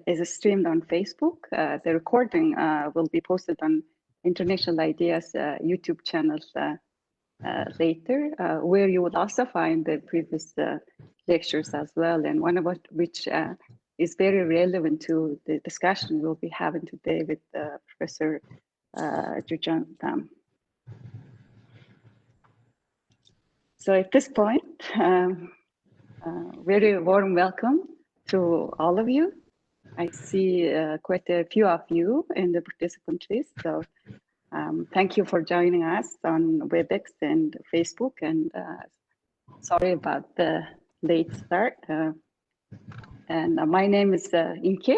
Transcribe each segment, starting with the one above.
is streamed on Facebook. The recording will be posted on International Ideas YouTube channels later, where you will also find the previous lectures as well, and one of which is very relevant to the discussion we'll be having today with Professor Jujan Tam. So at this point, very warm welcome to all of you. I see quite a few of you in the participant list, so thank you for joining us on WebEx and Facebook, and sorry about the late start. And my name is Inke.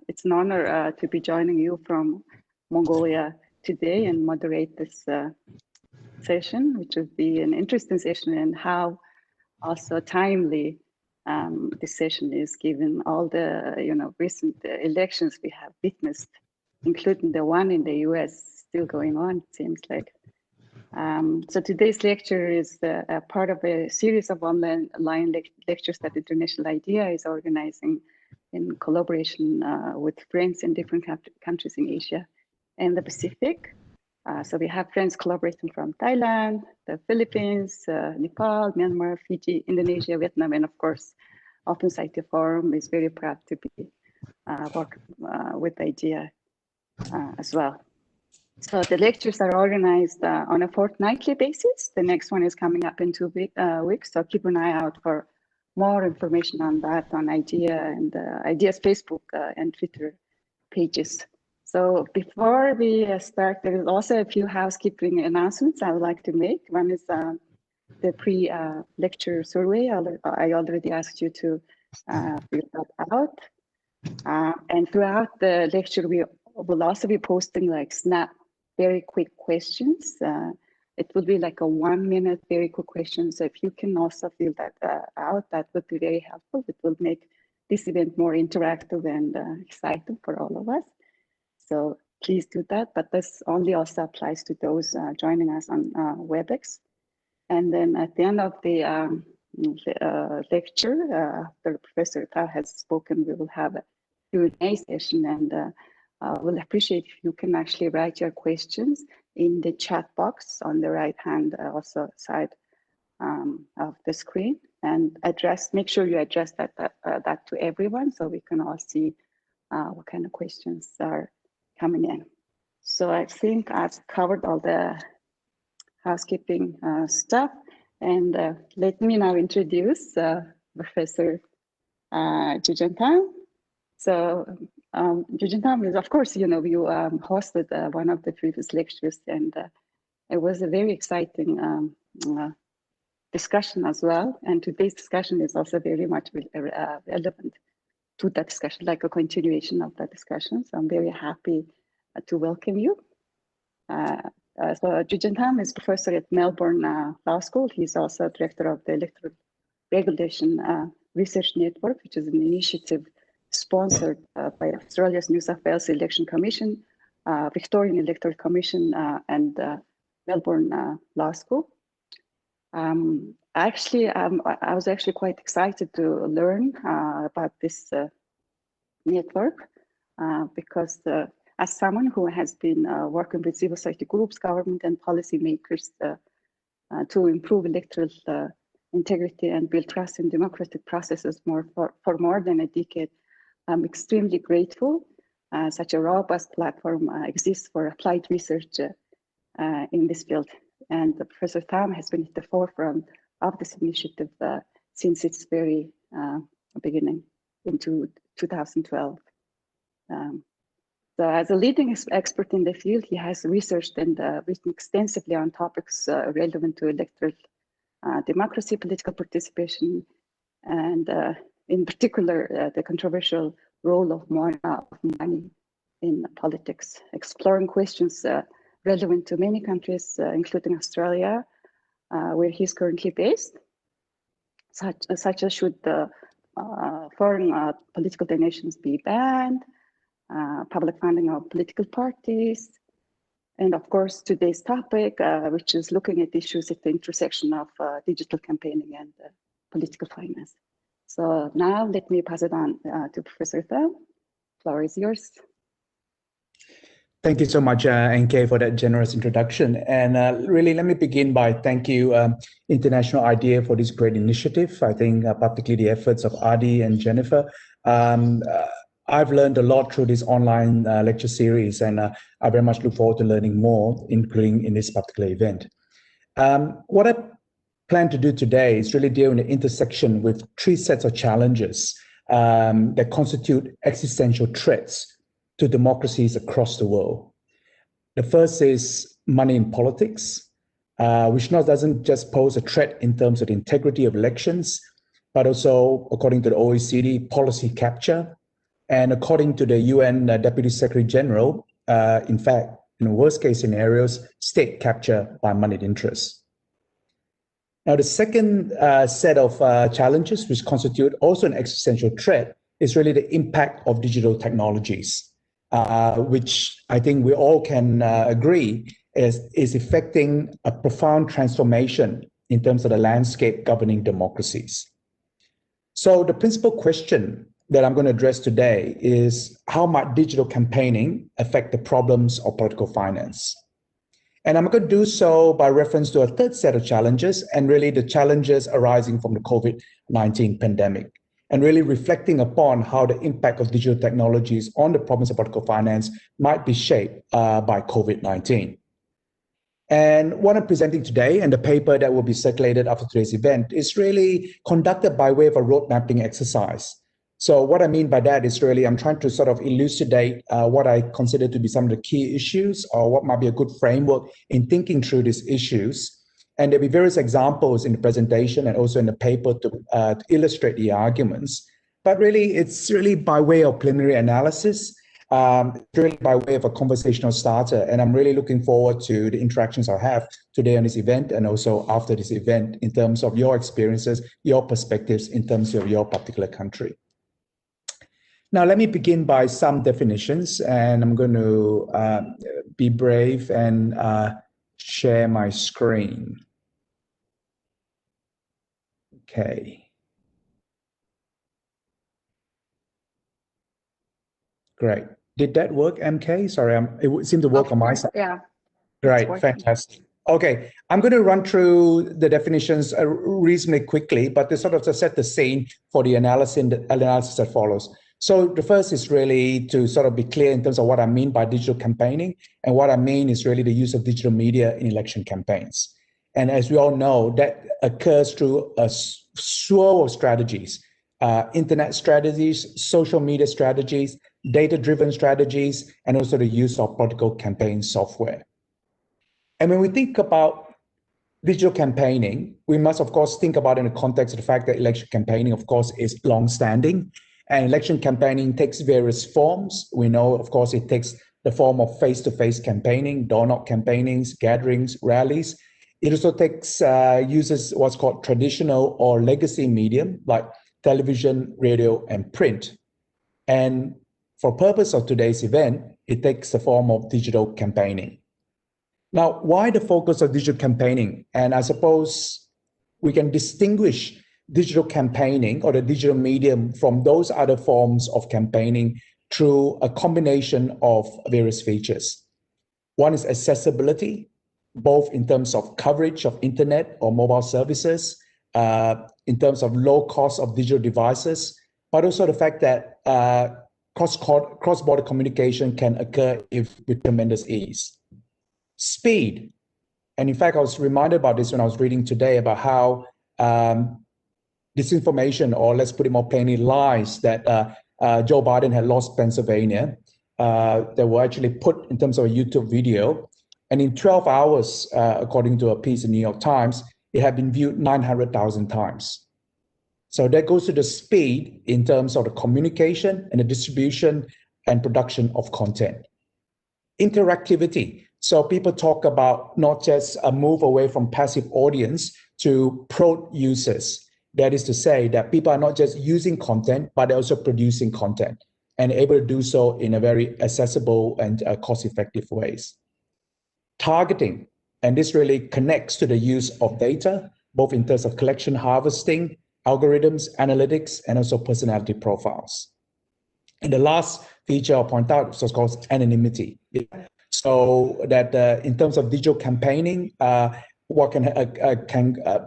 It's an honor to be joining you from Mongolia today and moderate this session, which will be an interesting session, and how also timely this session is, given all the recent elections we have witnessed, including the one in the US still going on, it seems like. So today's lecture is a part of a series of online lectures that International IDEA is organizing in collaboration with friends in different countries in Asia and the Pacific. So we have friends collaborating from Thailand, the Philippines, Nepal, Myanmar, Fiji, Indonesia, Vietnam, and of course, Open Society Forum is very proud to be working with IDEA as well. So the lectures are organized on a fortnightly basis. The next one is coming up in 2 weeks, so keep an eye out for more information on that on IDEA and IDEA's Facebook and Twitter pages. So before we start, there is also a few housekeeping announcements I would like to make. One is the pre-lecture survey. I already asked you to fill that out. And throughout the lecture, we will also be posting like very quick questions. It will be like a 1 minute, very quick question. So if you can also fill that out, that would be very helpful. It will make this event more interactive and exciting for all of us. So please do that, but this only also applies to those joining us on WebEx. And then at the end of the lecture, after Professor Ta has spoken, we will have a Q&A session, and we'll appreciate if you can actually write your questions in the chat box on the right-hand also side of the screen, and make sure you address that to everyone, so we can all see what kind of questions are coming in. So I think I've covered all the housekeeping stuff, and let me now introduce Professor Jujan Tam. So Jujan Tam is, of course, you hosted one of the previous lectures, and it was a very exciting discussion as well. And today's discussion is also very much relevant to that discussion, like a continuation of that discussion. So I'm very happy to welcome you. So Jujan Tam is professor at Melbourne Law School. He's also director of the Electoral Regulation Research Network, which is an initiative sponsored by Australia's New South Wales Election Commission, Victorian Electoral Commission, and Melbourne Law School. I was actually quite excited to learn about this network because as someone who has been working with civil society groups, government, and policymakers to improve electoral integrity and build trust in democratic processes for more than a decade, I'm extremely grateful such a robust platform exists for applied research in this field. And Professor Tam has been at the forefront of this initiative since its very beginning in 2012. So as a leading expert in the field, he has researched and written extensively on topics relevant to electoral democracy, political participation, and in particular, the controversial role of money in politics, exploring questions relevant to many countries, including Australia, where he's currently based, such as should foreign political donations be banned, public funding of political parties, and of course, today's topic, which is looking at issues at the intersection of digital campaigning and political finance. So now let me pass it on to Professor Thao. Floor is yours. Thank you so much, NK, for that generous introduction. And really, let me begin by thank you, International IDEA, for this great initiative. I think particularly the efforts of Adi and Jennifer. I've learned a lot through this online lecture series, and I very much look forward to learning more, including in this particular event. What I plan to do today is really deal in the intersection with three sets of challenges that constitute existential threats to democracies across the world. The first is money in politics, which doesn't just pose a threat in terms of the integrity of elections, but also, according to the OECD, policy capture. And according to the UN Deputy Secretary General, in fact, in worst case scenarios, state capture by moneyed interests. Now, the second set of challenges, which constitute also an existential threat, is really the impact of digital technologies. Which I think we all can agree is effecting a profound transformation in terms of the landscape governing democracies. So the principal question that I'm going to address today is, how might digital campaigning affect the problems of political finance? And I'm going to do so by reference to a third set of challenges, and really the challenges arising from the COVID-19 pandemic, and really reflecting upon how the impact of digital technologies on the problems of political finance might be shaped by COVID-19. And what I'm presenting today, and the paper that will be circulated after today's event, is really conducted by way of a road mapping exercise. So what I mean by that is really I'm trying to sort of elucidate what I consider to be some of the key issues, or what might be a good framework in thinking through these issues. And there'll be various examples in the presentation and also in the paper to illustrate the arguments. But really, it's really by way of preliminary analysis, really by way of a conversational starter. And I'm really looking forward to the interactions I'll have today on this event and also after this event in terms of your experiences, your perspectives in terms of your particular country. Now, let me begin by some definitions, and I'm going to be brave and share my screen. Okay. Great. Did that work, MK? Sorry, it seemed to work on my side. Yeah. Great, fantastic. Okay, I'm going to run through the definitions reasonably quickly, but to sort of to set the scene for the analysis that follows. So the first is really to sort of be clear in terms of what I mean by digital campaigning. And what I mean is really the use of digital media in election campaigns. And as we all know, that occurs through a slew of strategies, internet strategies, social media strategies, data-driven strategies, and also the use of political campaign software. And when we think about digital campaigning, we must, of course, think about it in the context of the fact that election campaigning, of course, is long-standing. And election campaigning takes various forms. We know, of course, it takes the form of face-to-face campaigning, door-knock campaignings, gatherings, rallies. It also takes uses what's called traditional or legacy medium like television, radio, and print. And for purpose of today's event, it takes the form of digital campaigning. Now, why the focus of digital campaigning? And I suppose we can distinguish digital campaigning or the digital medium from those other forms of campaigning through a combination of various features. One is accessibility, both in terms of coverage of internet or mobile services, in terms of low cost of digital devices, but also the fact that cross-border communication can occur with tremendous ease. Speed, and in fact, I was reminded about this when I was reading today about how disinformation, or let's put it more plainly, lies that Joe Biden had lost Pennsylvania, that were actually put in terms of a YouTube video. And in 12 hours, according to a piece in New York Times, it had been viewed 900,000 times. So that goes to the speed in terms of the communication and the distribution and production of content. Interactivity. So people talk about not just a move away from passive audience to pro users. That is to say that people are not just using content, but they're also producing content and able to do so in a very accessible and cost-effective ways. Targeting, and this really connects to the use of data, both in terms of collection, harvesting, algorithms, analytics, and also personality profiles. And the last feature I'll point out is, of course, anonymity. So that in terms of digital campaigning,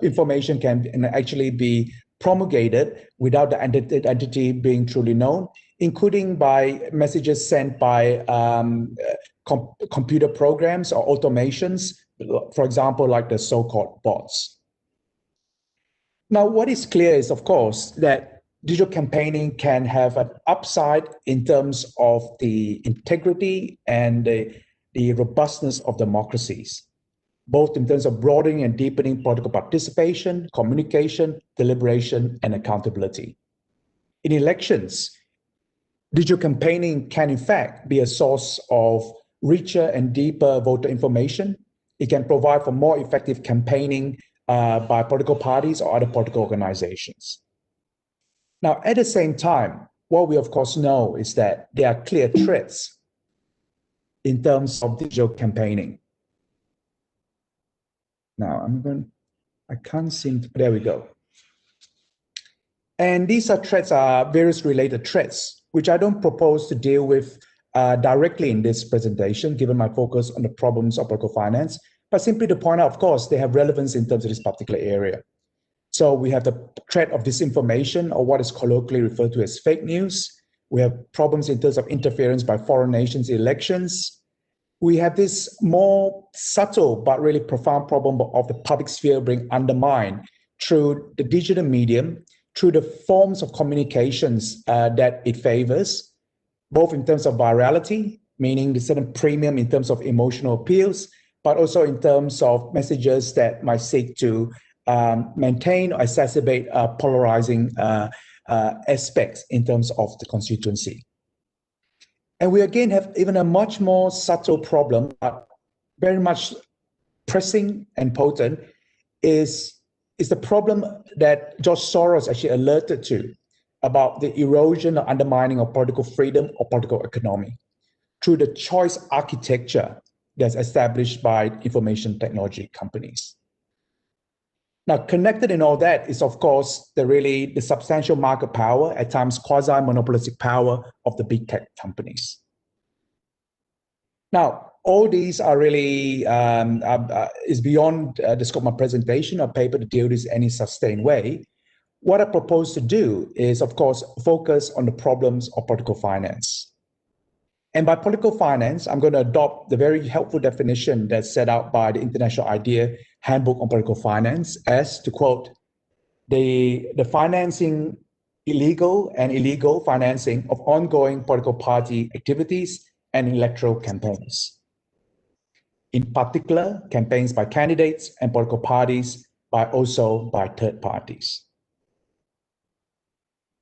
information can actually be promulgated without the entity being truly known, including by messages sent by computer programs or automations, for example, like the so-called bots. Now, what is clear is, of course, that digital campaigning can have an upside in terms of the integrity and the robustness of democracies, both in terms of broadening and deepening political participation, communication, deliberation, and accountability. In elections, digital campaigning can, in fact, be a source of richer and deeper voter information. It can provide for more effective campaigning by political parties or other political organizations. Now, at the same time, what we of course know is that there are clear threats in terms of digital campaigning. Now, I can't seem to, there we go. And these are various related threats, which I don't propose to deal with directly in this presentation, given my focus on the problems of political finance, but simply to point out, of course, they have relevance in terms of this particular area. So we have the threat of disinformation, or what is colloquially referred to as fake news. We have problems in terms of interference by foreign nations in elections. We have this more subtle but really profound problem of the public sphere being undermined through the digital medium, through the forms of communications that it favors, both in terms of virality, meaning the certain premium in terms of emotional appeals, but also in terms of messages that might seek to maintain or exacerbate polarizing aspects in terms of the constituency. And we again have even a much more subtle problem, but very much pressing and potent, is the problem that George Soros actually alerted to about the erosion or undermining of political freedom or political economy through the choice architecture that's established by information technology companies. Now, connected in all that is, of course, the substantial market power, at times quasi-monopolistic power of the big tech companies. Now, all these are really is beyond the scope of my presentation or paper to deal with this in any sustained way. What I propose to do is, of course, focus on the problems of political finance. And by political finance, I'm going to adopt the very helpful definition that's set out by the International IDEA Handbook on Political Finance as, to quote, the financing illegal and illegal financing of ongoing political party activities and electoral campaigns. In particular, campaigns by candidates and political parties, also by third parties.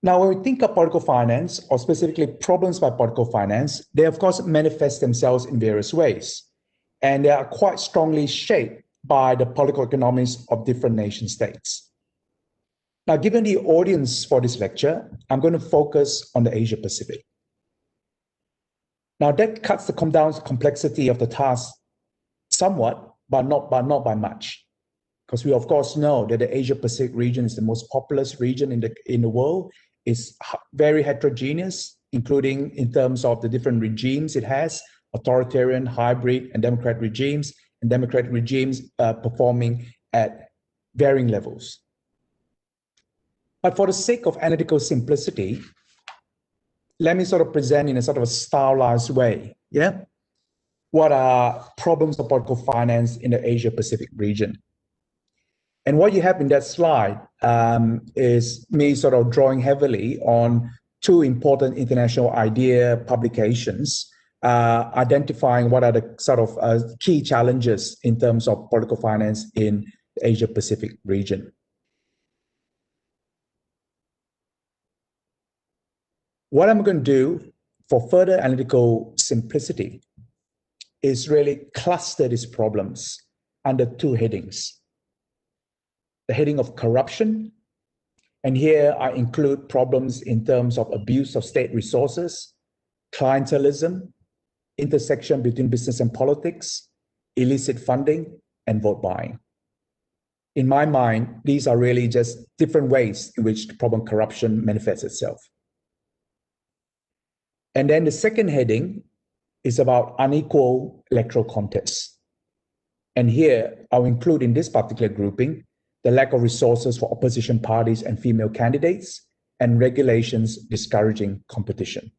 Now, when we think of political finance, or specifically problems by political finance, they of course manifest themselves in various ways. And they are quite strongly shaped by the political economies of different nation states. Now, given the audience for this lecture, I'm going to focus on the Asia Pacific. Now, that cuts the complexity of the task somewhat, but not by much. Because we of course know that the Asia Pacific region is the most populous region in the world. It's very heterogeneous, including in terms of the different regimes it has, authoritarian, hybrid, and democratic regimes, and democratic regimes performing at varying levels. But for the sake of analytical simplicity, let me sort of present in a sort of a stylized way, what are problems of political finance in the Asia Pacific region. And what you have in that slide is me sort of drawing heavily on two important international IDEA publications, identifying what are the sort of key challenges in terms of political finance in the Asia Pacific region. What I'm going to do for further analytical simplicity is really cluster these problems under two headings. The heading of corruption, and here I include problems in terms of abuse of state resources, clientelism, intersection between business and politics, illicit funding, and vote buying. in my mind, these are really just different ways in which the problem corruption manifests itself. And then the second heading is about unequal electoral contests. And here I'll include in this particular grouping the lack of resources for opposition parties and female candidates and regulations discouraging competition.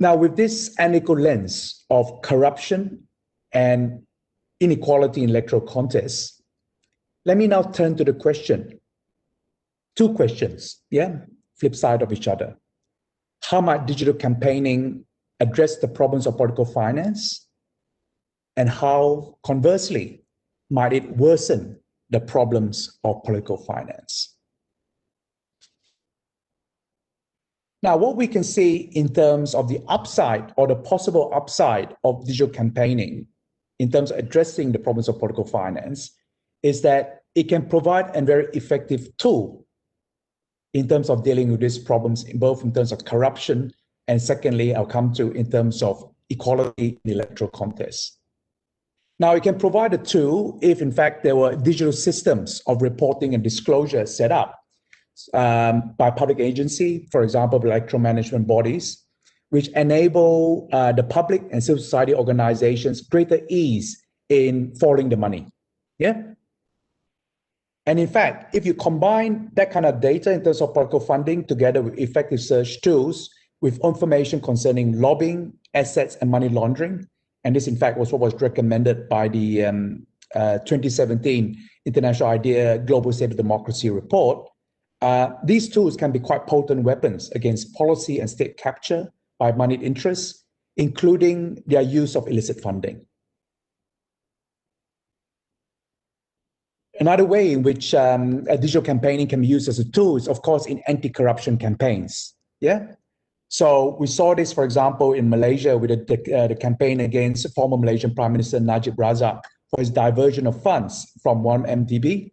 Now, with this unequal lens of corruption and inequality in electoral contests, let me now turn to the question. Two questions, flip side of each other. How might digital campaigning address the problems of political finance? And how, conversely, might it worsen the problems of political finance? Now, what we can see in terms of the upside or the possible upside of digital campaigning in terms of addressing the problems of political finance is that it can provide a very effective tool in terms of dealing with these problems, both in terms of corruption and secondly, I'll come to in terms of equality in the electoral contest. Now, it can provide a tool if, in fact, there were digital systems of reporting and disclosure set up by public agency, for example, electoral management bodies, which enable the public and civil society organizations greater ease in following the money. And in fact, if you combine that kind of data in terms of political funding together with effective search tools with information concerning lobbying, assets, and money laundering, and this, in fact, was what was recommended by the 2017 International IDEA Global State of Democracy report, these tools can be quite potent weapons against policy and state capture by moneyed interests, including their use of illicit funding. Another way in which digital campaigning can be used as a tool is, of course, in anti-corruption campaigns. So we saw this, for example, in Malaysia with the campaign against former Malaysian Prime Minister Najib Razak for his diversion of funds from 1MDB.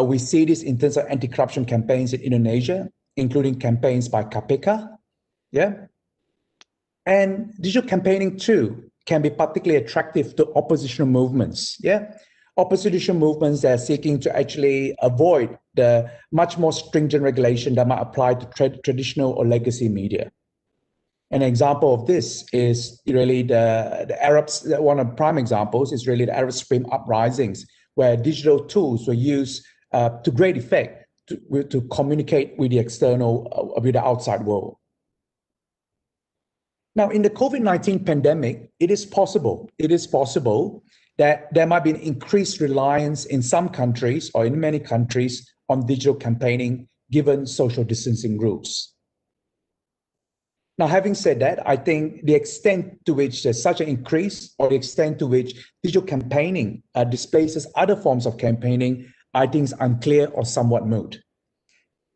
We see this in terms of anti-corruption campaigns in Indonesia, including campaigns by KPK. And digital campaigning, too, can be particularly attractive to oppositional movements. Opposition movements that are seeking to actually avoid the much more stringent regulation that might apply to traditional or legacy media. An example of this is really the Arabs, one of the prime examples is really the Arab Spring uprisings, where digital tools were used to great effect to communicate with the external, with the outside world. Now, in the COVID-19 pandemic, it is possible that there might be an increased reliance in some countries or in many countries on digital campaigning given social distancing rules. Now, having said that, I think the extent to which there's such an increase or the extent to which digital campaigning displaces other forms of campaigning, I think is unclear or somewhat moot.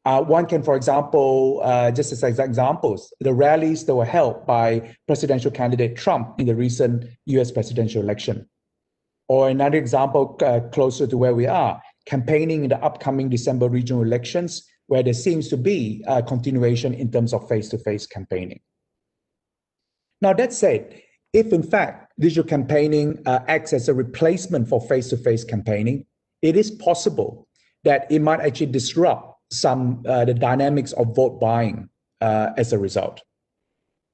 One can, for example, just as examples, the rallies that were held by presidential candidate Trump in the recent US presidential election. Or another example closer to where we are, campaigning in the upcoming December regional elections, where there seems to be a continuation in terms of face-to-face campaigning. Now, that said, if in fact digital campaigning acts as a replacement for face-to-face campaigning, it is possible that it might actually disrupt some the dynamics of vote buying as a result.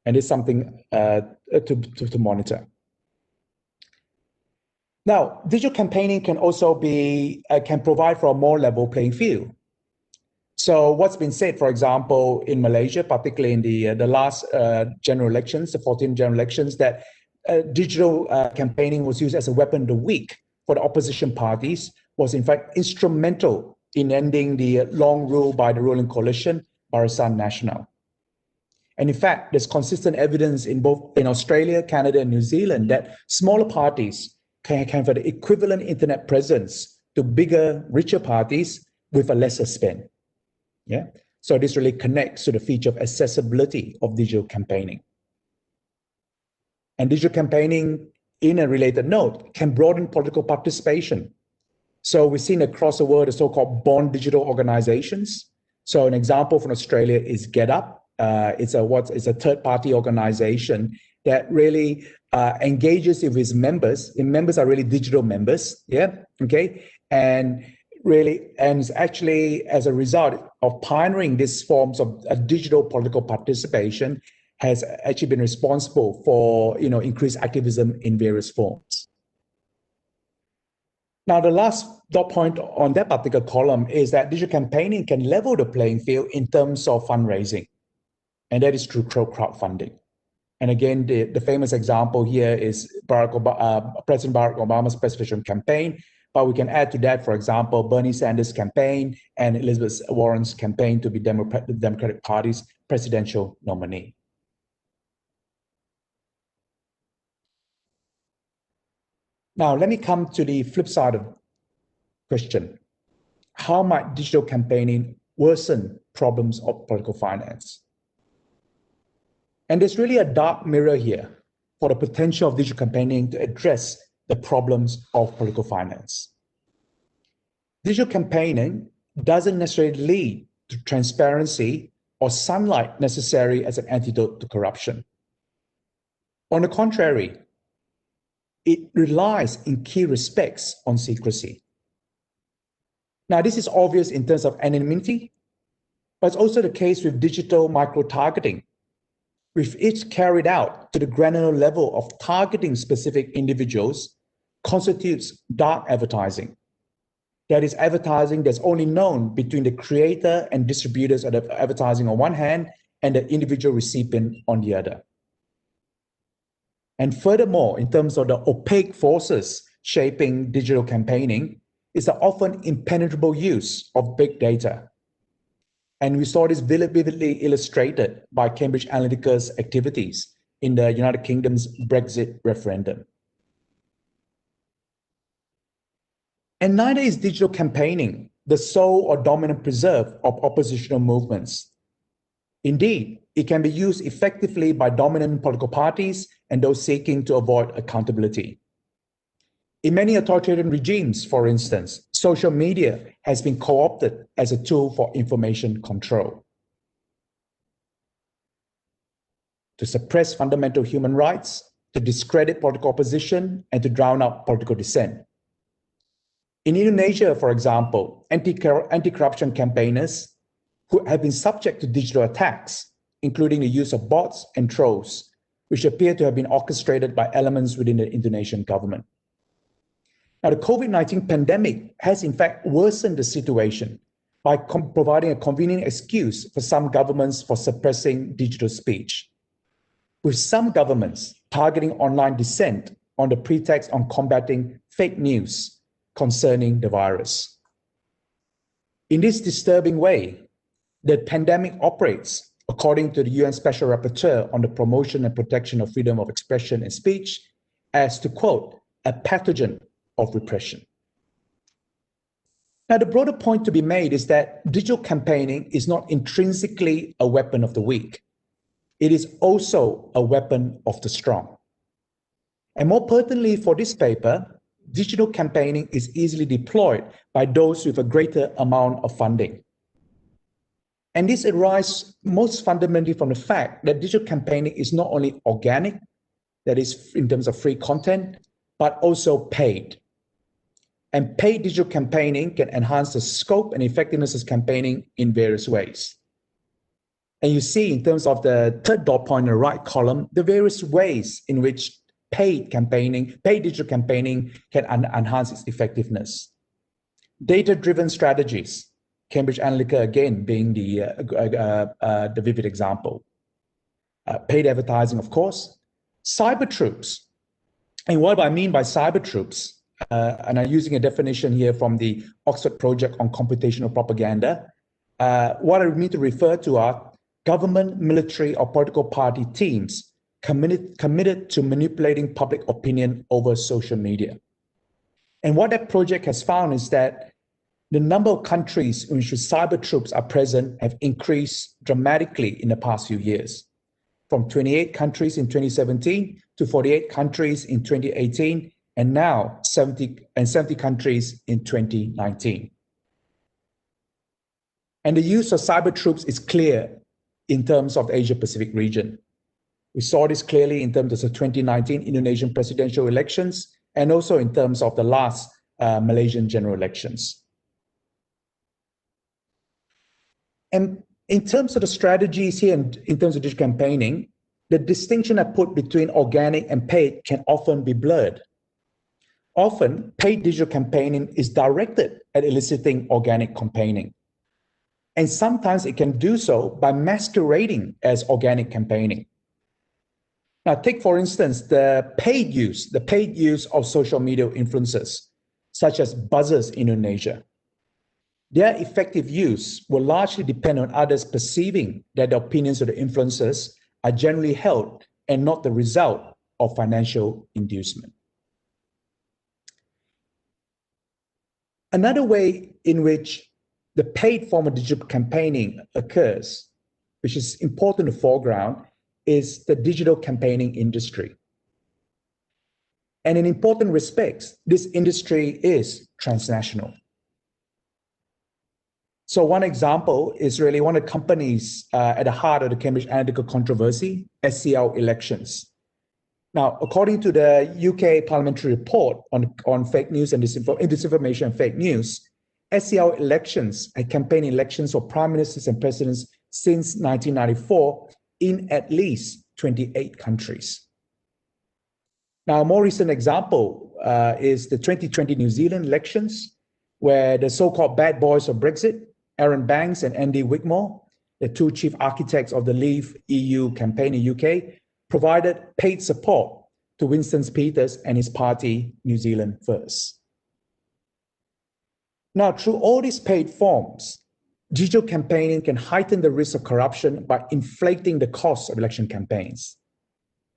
And it's something to monitor. Now, digital campaigning can also be, can provide for a more level playing field. So what's been said, for example, in Malaysia, particularly in the last general elections, the 14 general elections, that digital campaigning was used as a weapon of the weak for the opposition parties, was in fact instrumental in ending the long rule by the ruling coalition, Barisan Nasional. And in fact, there's consistent evidence in both in Australia, Canada, and New Zealand that smaller parties can have the equivalent internet presence to bigger, richer parties with a lesser spend. So this really connects to the feature of accessibility of digital campaigning. And digital campaigning, in a related note, can broaden political participation. So we've seen across the world the so-called born digital organizations. So an example from Australia is GetUp. It's a third-party organization that really engages with its members. And members are really digital members, yeah, okay? And really, and actually, as a result of pioneering these forms of digital political participation, has actually been responsible for, increased activism in various forms. Now, the last dot point on that particular column is that digital campaigning can level the playing field in terms of fundraising, and that is through crowdfunding. And again, the famous example here is President Barack Obama's presidential campaign, but we can add to that, for example, Bernie Sanders' campaign and Elizabeth Warren's campaign to be the Democratic Party's presidential nominee. Now, let me come to the flip side of the question. How might digital campaigning worsen problems of political finance? And there's really a dark mirror here for the potential of digital campaigning to address the problems of political finance. Digital campaigning doesn't necessarily lead to transparency or sunlight necessary as an antidote to corruption. On the contrary, it relies in key respects on secrecy. Now, this is obvious in terms of anonymity, but it's also the case with digital micro-targeting, with each carried out to the granular level of targeting specific individuals, constitutes dark advertising. That is advertising that's only known between the creator and distributors of the advertising on one hand and the individual recipient on the other. And furthermore, in terms of the opaque forces shaping digital campaigning, is the often impenetrable use of big data. And we saw this vividly illustrated by Cambridge Analytica's activities in the United Kingdom's Brexit referendum. And neither is digital campaigning the sole or dominant preserve of oppositional movements. Indeed, it can be used effectively by dominant political parties and those seeking to avoid accountability. In many authoritarian regimes, for instance, social media has been co-opted as a tool for information control. To suppress fundamental human rights, to discredit political opposition, and to drown out political dissent. In Indonesia, for example, anti-corruption campaigners who have been subject to digital attacks, including the use of bots and trolls, which appear to have been orchestrated by elements within the Indonesian government. Now, the COVID-19 pandemic has in fact worsened the situation by providing a convenient excuse for some governments for suppressing digital speech, with some governments targeting online dissent on the pretext of combating fake news concerning the virus. In this disturbing way, the pandemic operates, according to the UN Special Rapporteur on the promotion and protection of freedom of expression and speech, as, to quote, a pathogen of repression. Now, the broader point to be made is that digital campaigning is not intrinsically a weapon of the weak. It is also a weapon of the strong. And more pertinently for this paper, digital campaigning is easily deployed by those with a greater amount of funding. And this arises most fundamentally from the fact that digital campaigning is not only organic, that is in terms of free content, but also paid. And paid digital campaigning can enhance the scope and effectiveness of campaigning in various ways. And you see in terms of the third dot point in the right column, the various ways in which paid digital campaigning can enhance its effectiveness. Data-driven strategies, Cambridge Analytica again being the vivid example. Paid advertising, of course. Cyber troops. And what I mean by cyber troops, and I'm using a definition here from the Oxford Project on Computational Propaganda, what I mean to refer to are government, military, or political party teams committed to manipulating public opinion over social media. And what that project has found is that the number of countries in which cyber troops are present have increased dramatically in the past few years, from 28 countries in 2017 to 48 countries in 2018, and now 70 countries in 2019. And the use of cyber troops is clear in terms of the Asia-Pacific region, We saw this clearly in terms of the 2019 Indonesian presidential elections and also in terms of the last Malaysian general elections. And in terms of the strategies here and in terms of digital campaigning, the distinction I put between organic and paid can often be blurred. Often, paid digital campaigning is directed at eliciting organic campaigning. And sometimes it can do so by masquerading as organic campaigning. Now, take, for instance, the paid use of social media influencers, such as buzzers in Indonesia. Their effective use will largely depend on others perceiving that the opinions of the influencers are generally held and not the result of financial inducement. Another way in which the paid form of digital campaigning occurs, which is important to foreground, is the digital campaigning industry. And in important respects, this industry is transnational. So one example is really one of the companies at the heart of the Cambridge Analytica controversy, SCL Elections. Now, according to the UK parliamentary report on fake news and disinformation and fake news, SCL Elections had campaigned elections for prime ministers and presidents since 1994 in at least 28 countries. Now, a more recent example is the 2020 New Zealand elections, where the so-called bad boys of Brexit, Aaron Banks and Andy Wigmore, the two chief architects of the Leave EU campaign in UK, provided paid support to Winston Peters and his party, New Zealand First. Now, through all these paid forms, digital campaigning can heighten the risk of corruption by inflating the cost of election campaigns.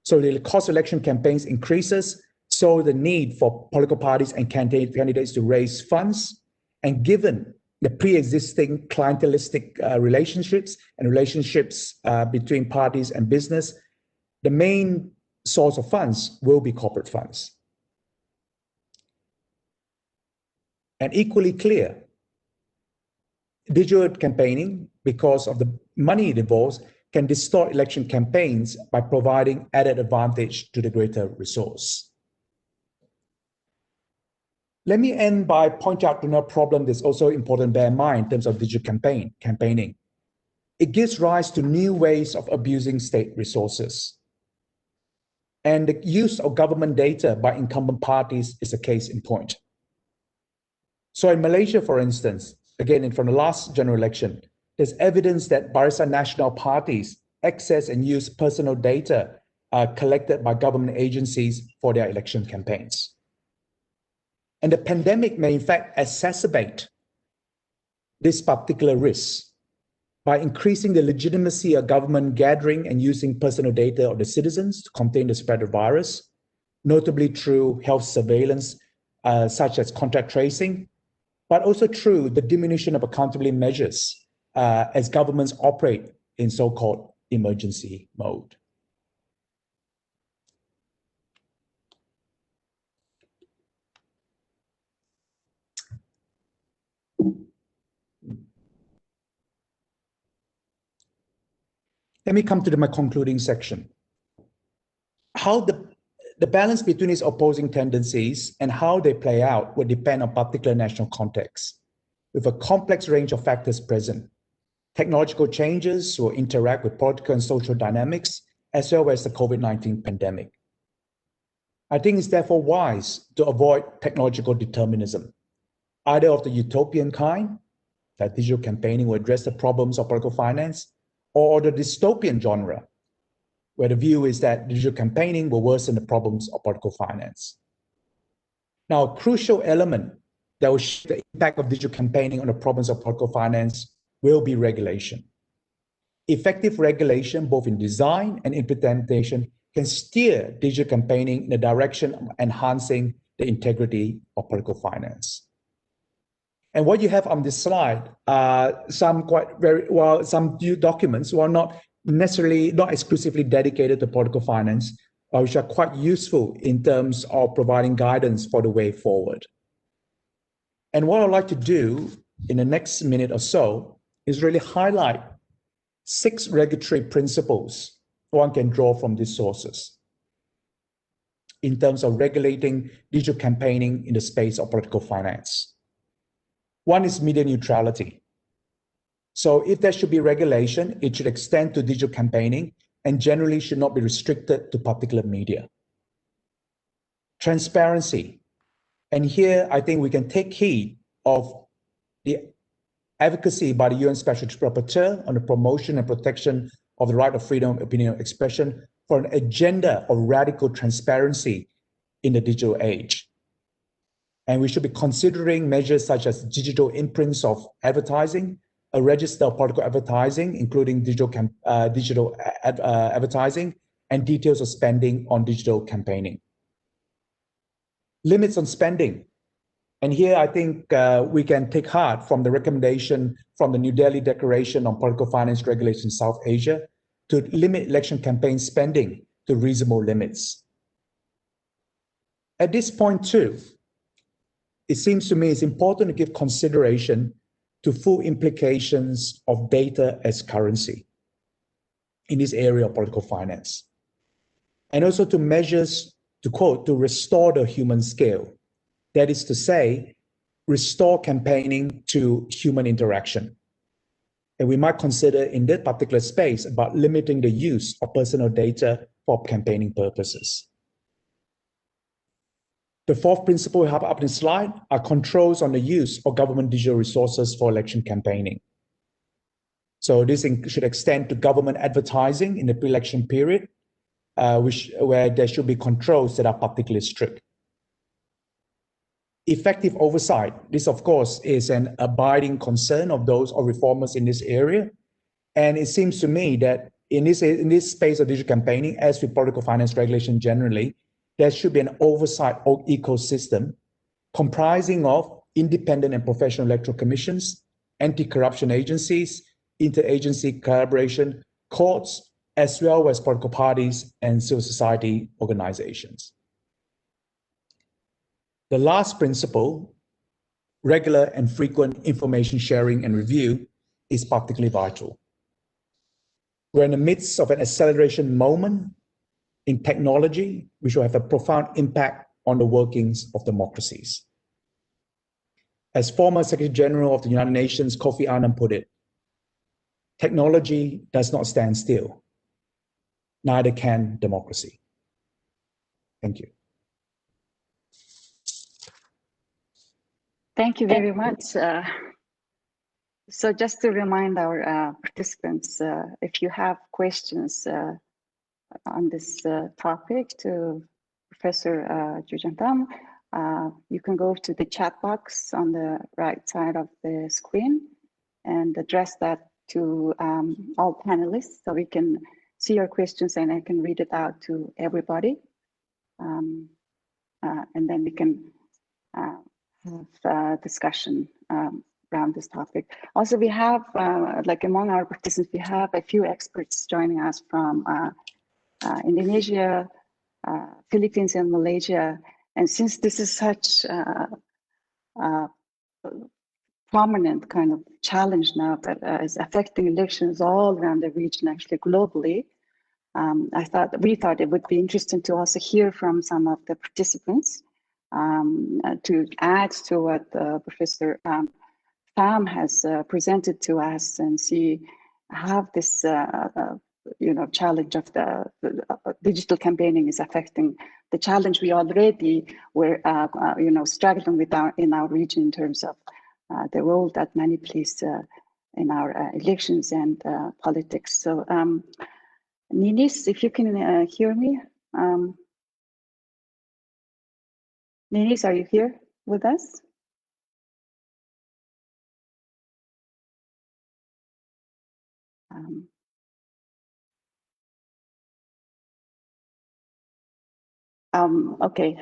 So the cost of election campaigns increases, so the need for political parties and candidates to raise funds. And given the pre-existing clientelistic relationships between parties and business, the main source of funds will be corporate funds. And equally clear, digital campaigning, because of the money it involves, can distort election campaigns by providing added advantage to the greater resource. Let me end by pointing out another problem that's also important to bear in mind in terms of digital campaigning. It gives rise to new ways of abusing state resources. And the use of government data by incumbent parties is a case in point. So in Malaysia, for instance, again, from the last general election, there's evidence that Barisan Nasional parties access and use personal data collected by government agencies for their election campaigns. And the pandemic may in fact exacerbate this particular risk by increasing the legitimacy of government gathering and using personal data of the citizens to contain the spread of virus, notably through health surveillance, such as contact tracing, but also through the diminution of accountability measures as governments operate in so-called emergency mode. Let me come to my concluding section. How the balance between these opposing tendencies and how they play out will depend on particular national context, with a complex range of factors present. Technological changes will interact with political and social dynamics, as well as the COVID-19 pandemic. I think it's therefore wise to avoid technological determinism, either of the utopian kind, that digital campaigning will address the problems of political finance, or the dystopian genre, where the view is that digital campaigning will worsen the problems of political finance. Now, a crucial element that will shape the impact of digital campaigning on the problems of political finance will be regulation. Effective regulation, both in design and implementation, can steer digital campaigning in the direction of enhancing the integrity of political finance. And what you have on this slide are some new documents who are not exclusively dedicated to political finance, which are quite useful in terms of providing guidance for the way forward. And what I'd like to do in the next minute or so is really highlight 6 regulatory principles one can draw from these sources in terms of regulating digital campaigning in the space of political finance. One is media neutrality. So if there should be regulation, it should extend to digital campaigning and generally should not be restricted to particular media. Transparency. And here, I think we can take heed of the advocacy by the UN Special Rapporteur on the promotion and protection of the right of freedom of opinion and expression for an agenda of radical transparency in the digital age. And we should be considering measures such as digital imprints of advertising, a register of political advertising, including digital advertising, and details of spending on digital campaigning. Limits on spending. And here I think we can take heart from the recommendation from the New Delhi Declaration on Political Finance Regulation in South Asia to limit election campaign spending to reasonable limits. At this point too, it seems to me it's important to give consideration to full implications of data as currency in this area of political finance. And also to measures, to quote, to restore the human scale. That is to say, restore campaigning to human interaction. And we might consider in that particular space about limiting the use of personal data for campaigning purposes. The fourth principle we have up in the slide are controls on the use of government digital resources for election campaigning. So this should extend to government advertising in the pre-election period, where there should be controls that are particularly strict. Effective oversight. This, of course, is an abiding concern of those or reformers in this area. And it seems to me that in this space of digital campaigning, as with political finance regulation generally, there should be an oversight ecosystem comprising of independent and professional electoral commissions, anti-corruption agencies, interagency collaboration, courts, as well as political parties and civil society organizations. The last principle, regular and frequent information sharing and review, is particularly vital. We're in the midst of an acceleration moment in technology, which will have a profound impact on the workings of democracies. As former Secretary General of the United Nations, Kofi Annan, put it, technology does not stand still, neither can democracy. Thank you. Thank you very much. So just to remind our participants, if you have questions on this topic to Professor Jujantam, you can go to the chat box on the right side of the screen and address that to all panelists so we can see your questions and I can read it out to everybody. And then we can have discussion around this topic. Also, we have, like among our participants, we have a few experts joining us from Indonesia, Philippines, and Malaysia. And since this is such prominent kind of challenge now that is affecting elections all around the region, actually globally, we thought it would be interesting to also hear from some of the participants to add to what Professor Pham has presented to us and see how this challenge of the digital campaigning is affecting the challenge we already were struggling with in our region in terms of the role that money plays in our elections and politics. So Ninis, if you can hear me. Ninis, are you here with us? Okay.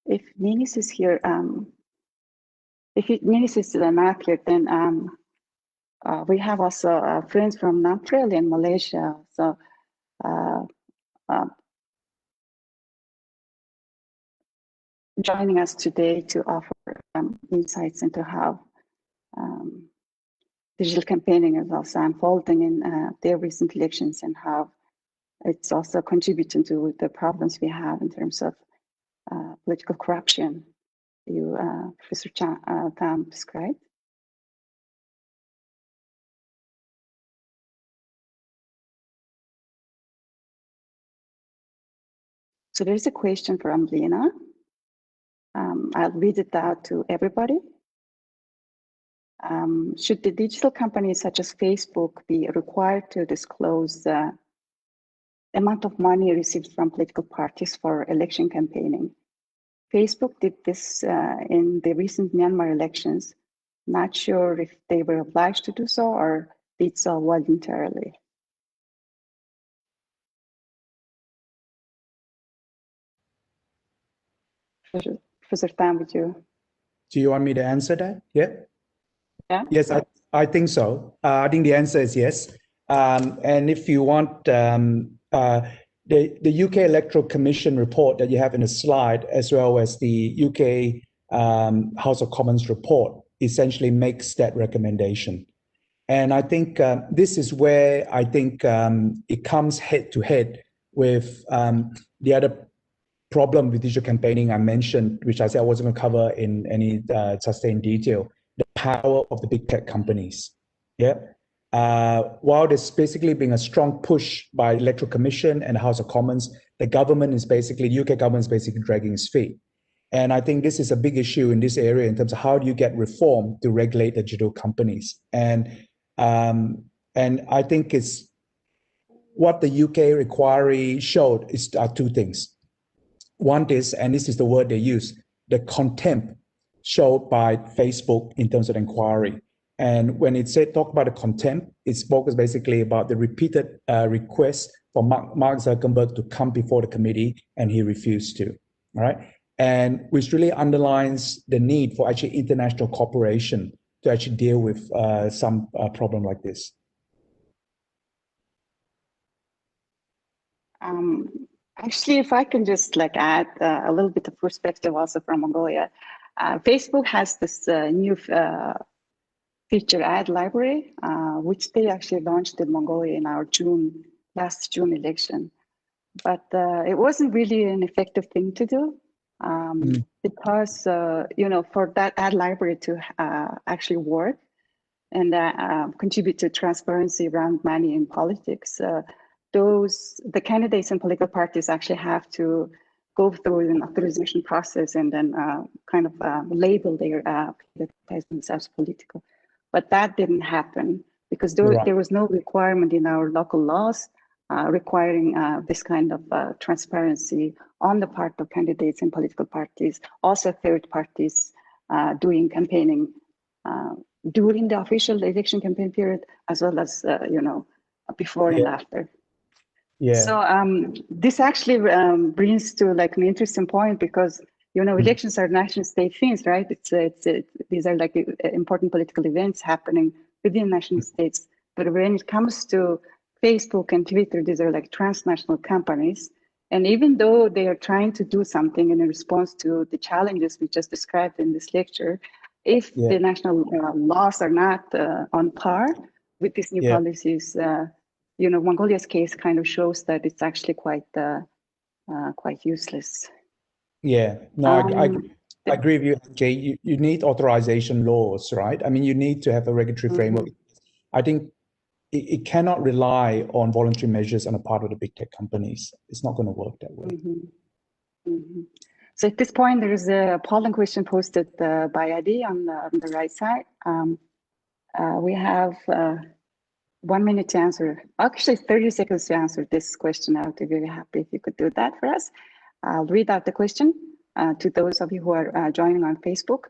If Ninis is here, Ninis is not here, then we have also friends from Neutrality in Malaysia. So joining us today to offer insights into how digital campaigning is also unfolding in their recent elections and how it's also contributing to the problems we have in terms of political corruption you, Professor Tam described. So there's a question from Lena. I'll read it out to everybody. Should the digital companies such as Facebook be required to disclose the amount of money received from political parties for election campaigning? Facebook did this in the recent Myanmar elections. Not sure if they were obliged to do so or did so voluntarily. Professor Tam, would you? Do you want me to answer that? Yeah. Yeah. Yes, I think so. I think the answer is yes. And if you want the UK Electoral Commission report that you have in the slide, as well as the UK House of Commons report, essentially makes that recommendation. And I think this is where I think it comes head to head with the other problem with digital campaigning I mentioned, which I said I wasn't going to cover in any sustained detail, the power of the big tech companies. Yeah. While there's basically been a strong push by Electoral Commission and the House of Commons, the government is basically, the UK government is basically dragging its feet. And I think this is a big issue in this area in terms of how do you get reform to regulate the digital companies. And I think it's what the UK inquiry showed is two things. One is, and this is the word they use, the contempt showed by Facebook in terms of inquiry. And when it said talk about the contempt, it spoke basically about the repeated request for Mark Zuckerberg to come before the committee, and he refused to. All right, and which really underlines the need for actually international cooperation to actually deal with some problem like this. Actually, if I can just add a little bit of perspective also from Mongolia, Facebook has this new feature ad library, which they actually launched in Mongolia in our last June election. But it wasn't really an effective thing to do because, for that ad library to actually work and contribute to transparency around money in politics, the candidates and political parties actually have to go through an authorization process and then label their advertisements as political. But that didn't happen because there was no requirement in our local laws requiring this kind of transparency on the part of candidates and political parties, also third parties doing campaigning during the official election campaign period, as well as, before and after. Yeah. So this actually brings to an interesting point because elections are national state things, right? These are important political events happening within national states. But when it comes to Facebook and Twitter, these are transnational companies. And even though they are trying to do something in response to the challenges we just described in this lecture, if the national laws are not on par with these new policies, Mongolia's case kind of shows that it's actually quite useless. Yeah, no, I agree with you, Jay. You need authorization laws, right? I mean, you need to have a regulatory framework. I think it cannot rely on voluntary measures on the part of the big tech companies. It's not going to work that way. So at this point, there is a polling question posted by Adi on the right side. We have 1 minute to answer, actually 30 seconds to answer this question. I would be very happy if you could do that for us. I'll read out the question to those of you who are joining on Facebook.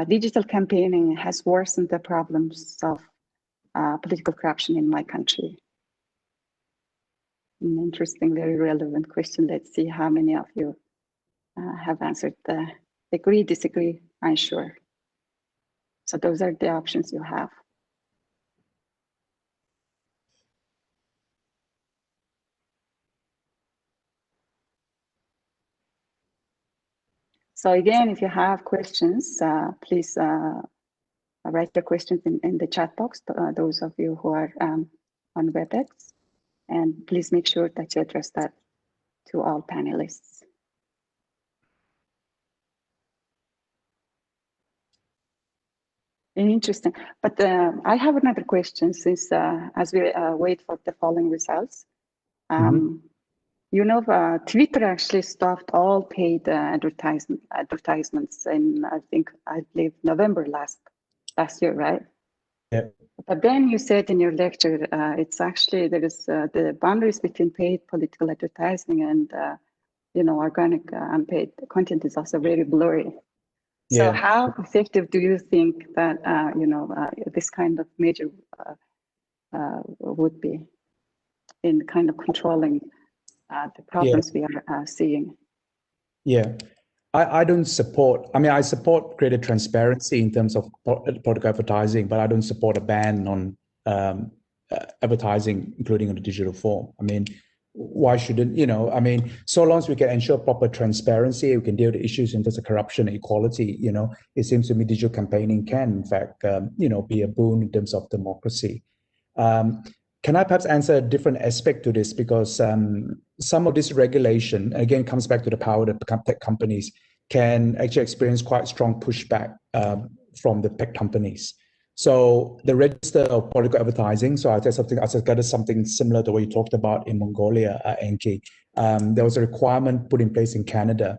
Digital campaigning has worsened the problems of political corruption in my country. An interesting, very relevant question. Let's see how many of you have answered agree, disagree, unsure. So those are the options you have. So again, if you have questions, please write your questions in the chat box, those of you who are on WebEx, and please make sure that you address that to all panelists. Interesting, but I have another question since as we wait for the following results. You know, Twitter actually stopped all paid advertisements in, I believe, November last year, right? Yeah. But then you said in your lecture, it's actually, there is the boundaries between paid political advertising and, you know, organic unpaid content is also very blurry. So how effective do you think that, you know, this kind of measure would be in kind of controlling the problems we are seeing? Yeah, I don't support, I mean, I support greater transparency in terms of political advertising, but I don't support a ban on advertising, including on the digital form. I mean, why shouldn't, you know, I mean, so long as we can ensure proper transparency, we can deal with issues in terms of corruption and equality, you know, it seems to me digital campaigning can, in fact, you know, be a boon in terms of democracy. Can I perhaps answer a different aspect to this? Because some of this regulation, again, comes back to the power that tech companies can actually experience quite strong pushback from the tech companies. So the register of political advertising, so I got something similar to what you talked about in Mongolia, Enki. There was a requirement put in place in Canada,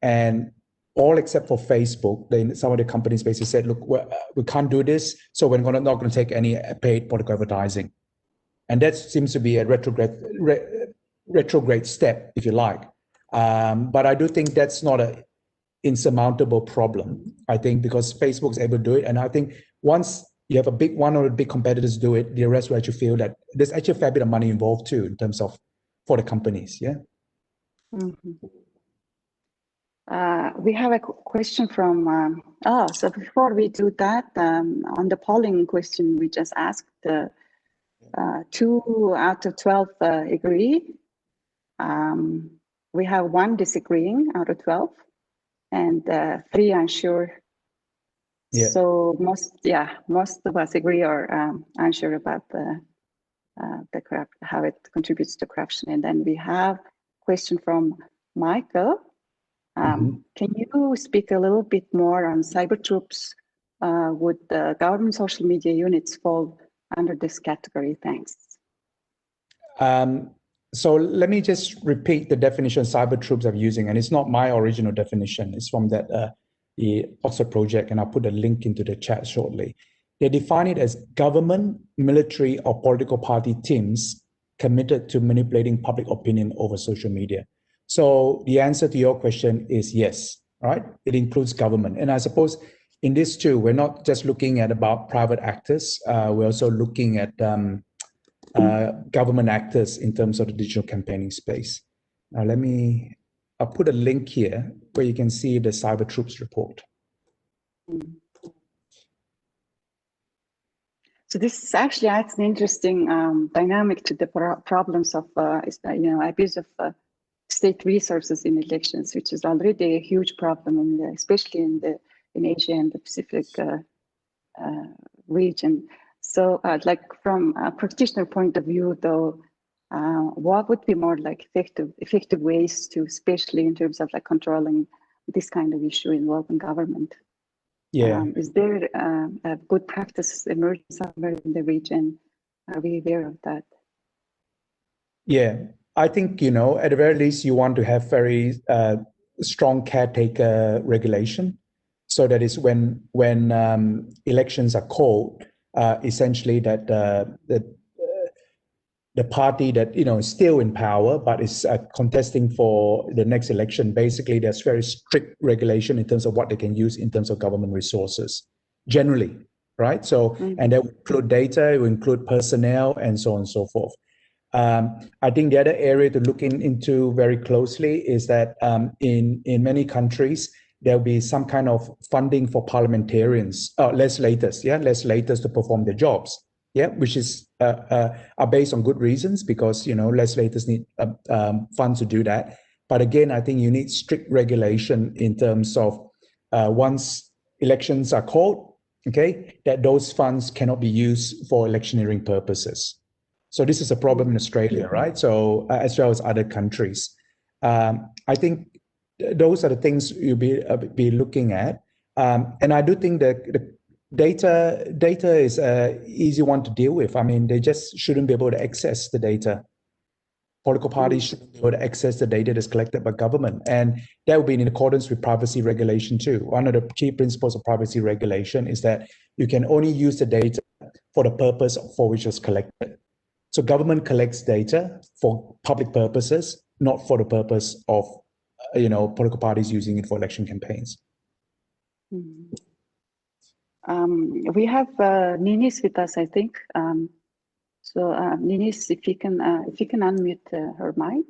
and all except for Facebook, some of the companies basically said, look, we can't do this, so we're not going to take any paid political advertising. And that seems to be a retrograde step, if you like. But I do think that's not an insurmountable problem, I think, because Facebook's able to do it. And I think once you have one or the big competitors do it, the rest will actually feel that there's actually a fair bit of money involved too, in terms of for the companies, yeah? We have a question from, so before we do that, on the polling question we just asked, 2 out of 12 agree. We have 1 disagreeing out of 12, and 3 unsure. Yeah. So most of us agree or unsure about the how it contributes to corruption. And then we have a question from Michael. Can you speak a little bit more on cyber troops? Would the government social media units fall under this category? Thanks. So let me just repeat the definition cyber troops I'm using, and it's not my original definition. It's from that the Oxford project, and I'll put a link into the chat shortly. They define it as government, military, or political party teams committed to manipulating public opinion over social media. So the answer to your question is yes, right? It includes government. And I suppose in this too, we're not just looking at about private actors, we're also looking at government actors in terms of the digital campaigning space. Now I'll put a link here where you can see the Cyber Troops report. So this actually adds an interesting dynamic to the problems of abuse of state resources in elections, which is already a huge problem, especially in Asia and the Pacific region. So, like from a practitioner point of view, though, what would be more like effective ways to, especially in terms of like controlling this kind of issue involving government? Yeah. Is there a good practice emerging somewhere in the region? Are we aware of that? Yeah, I think, you know, at the very least, you want to have very strong caretaker regulation. So that is when elections are called, essentially that the party that, you know, is still in power but is contesting for the next election, basically there's very strict regulation in terms of what they can use in terms of government resources, generally, right? So, and that will include data, it will include personnel, and so on and so forth. I think the other area to look into very closely is that in many countries, there'll be some kind of funding for parliamentarians, legislators to perform their jobs, which is are based on good reasons, because, you know, legislators need funds to do that. But again, I think you need strict regulation in terms of once elections are called, okay, that those funds cannot be used for electioneering purposes. So this is a problem in Australia, right? So as well as other countries. I think those are the things you'll be looking at. And I do think that the data is an easy one to deal with. I mean, they just shouldn't be able to access the data. Political parties shouldn't be able to access the data that's collected by government. And that will be in accordance with privacy regulation too. One of the key principles of privacy regulation is that you can only use the data for the purpose for which it's collected. So government collects data for public purposes, not for the purpose of, political parties using it for election campaigns. We have Ninis with us, I think. So Ninis, if you can unmute her mic.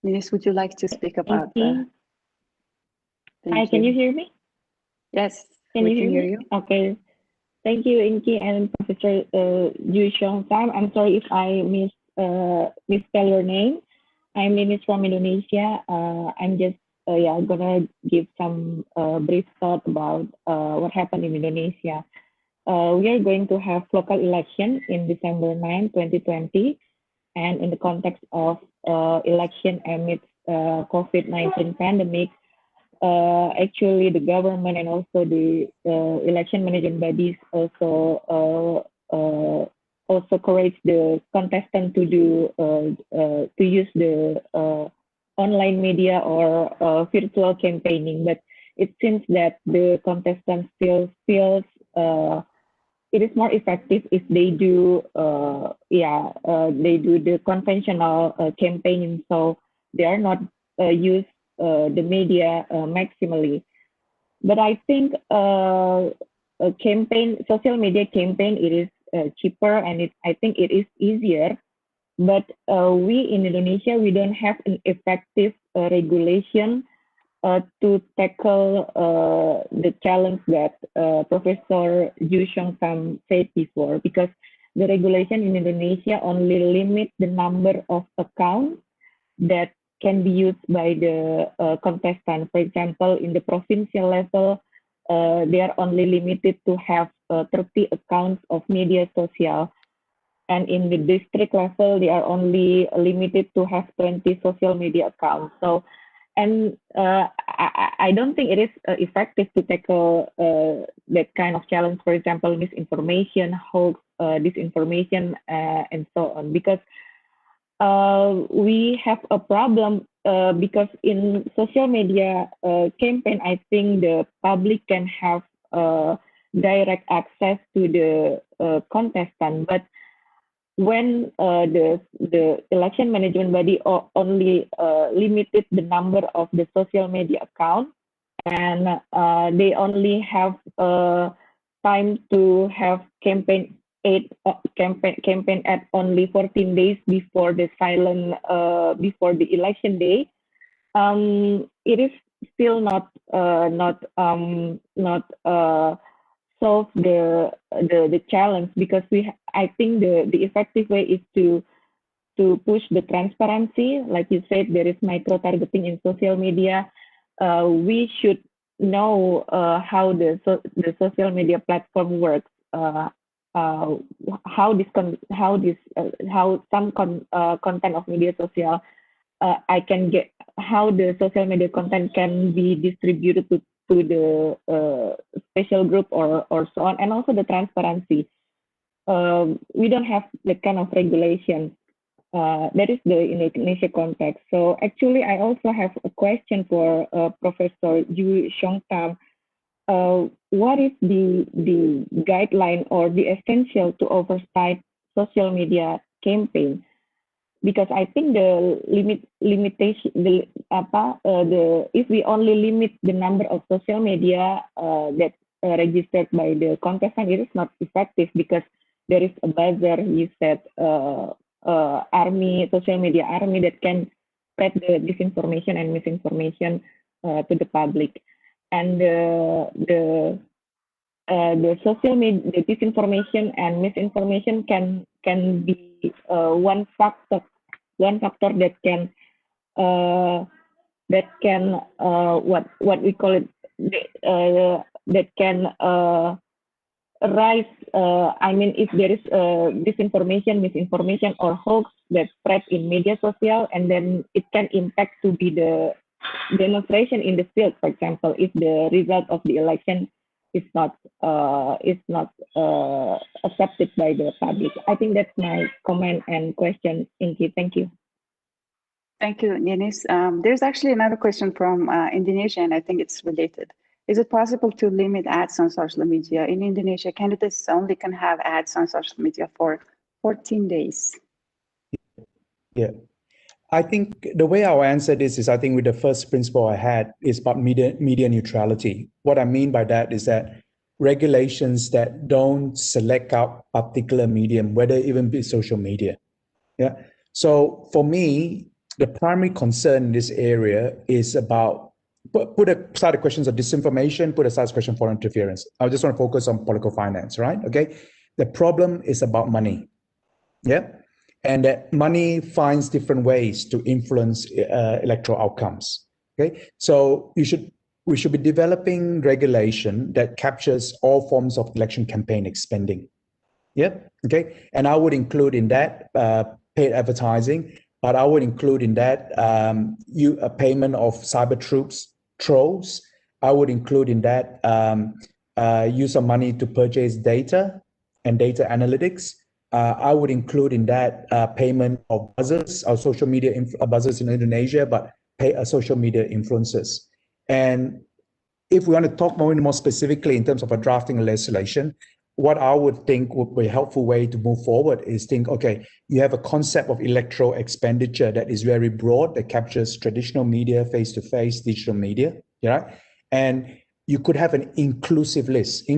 Ninis, would you like to speak about? Hi, can you hear me? Yes, can we you can hear hear me? you. Okay. Thank you, Inky and Professor Yu Xiong Tam. I'm sorry if I misspell your name. I'm Ninis from Indonesia. I'm just gonna give some brief thought about what happened in Indonesia. We are going to have local election in December 9, 2020, and in the context of election amidst COVID-19 pandemic, actually the government and also the election management bodies also encourage the contestant to use the online media or virtual campaigning. But it seems that the contestant still feels it is more effective if they do the conventional campaigning, so they are not use the media maximally. But I think a social media campaign, it is cheaper, and I think it is easier. But we in Indonesia, we don't have an effective regulation to tackle the challenge that Professor Yu Xiong Tam said before, because the regulation in Indonesia only limit the number of accounts that can be used by the contestant. For example, in the provincial level, they are only limited to have 30 accounts of media social. And in the district level, they are only limited to have 20 social media accounts. So, and I don't think it is effective to tackle that kind of challenge. For example, misinformation, hoax, disinformation, and so on. Because we have a problem because in social media campaign, I think the public can have direct access to the contestant, but when the election management body only limited the number of the social media account, and they only have time to have campaign at only 14 days before the before the election day, it is still not solve the challenge, because I think the effective way is to push the transparency. Like you said, there is micro targeting in social media. We should know how the social media platform works, how some content of media social how the social media content can be distributed to the special group or so on, and also the transparency. We don't have that kind of regulation. That is the Indonesia context. So actually, I also have a question for Professor Yu Xiong Tam. What is the guideline or the essential to oversight social media campaign? Because I think the limitation, if we only limit the number of social media that registered by the contestant, it is not effective, because there is a buzzer, you said, social media army that can spread the disinformation and misinformation to the public. And the social media, the disinformation and misinformation can be one factor that can what we call it, that can rise, I mean, if there is disinformation, misinformation, or hoax that spread in media social, and then it can impact to be the demonstration in the field, for example, if the result of the election is not accepted by the public. I think that's my comment and question, Inky. Thank you. Thank you, Yanis. There's actually another question from Indonesia, and I think it's related. Is it possible to limit ads on social media? In Indonesia, candidates only can have ads on social media for 14 days. Yeah. I think the way I'll answer this is, I think with the first principle I had is about media neutrality. What I mean by that is that regulations that don't select out particular medium, whether even be social media. Yeah. So for me, the primary concern in this area is about, put aside the questions of disinformation, put aside the question of foreign interference. I just want to focus on political finance, right? Okay. The problem is about money. Yeah. And that money finds different ways to influence electoral outcomes. Okay. So we should be developing regulation that captures all forms of election campaign spending. Yep. Okay. And I would include in that paid advertising, but I would include in that a payment of cyber trolls. I would include in that use of money to purchase data and data analytics. I would include in that payment of buzzers, or social media buzzers in Indonesia, but pay social media influencers. And if we want to talk more specifically in terms of a drafting legislation, what I would think would be a helpful way to move forward is think, okay, you have a concept of electoral expenditure that is very broad, that captures traditional media, face-to-face, digital media, yeah? And you could have an inclusive list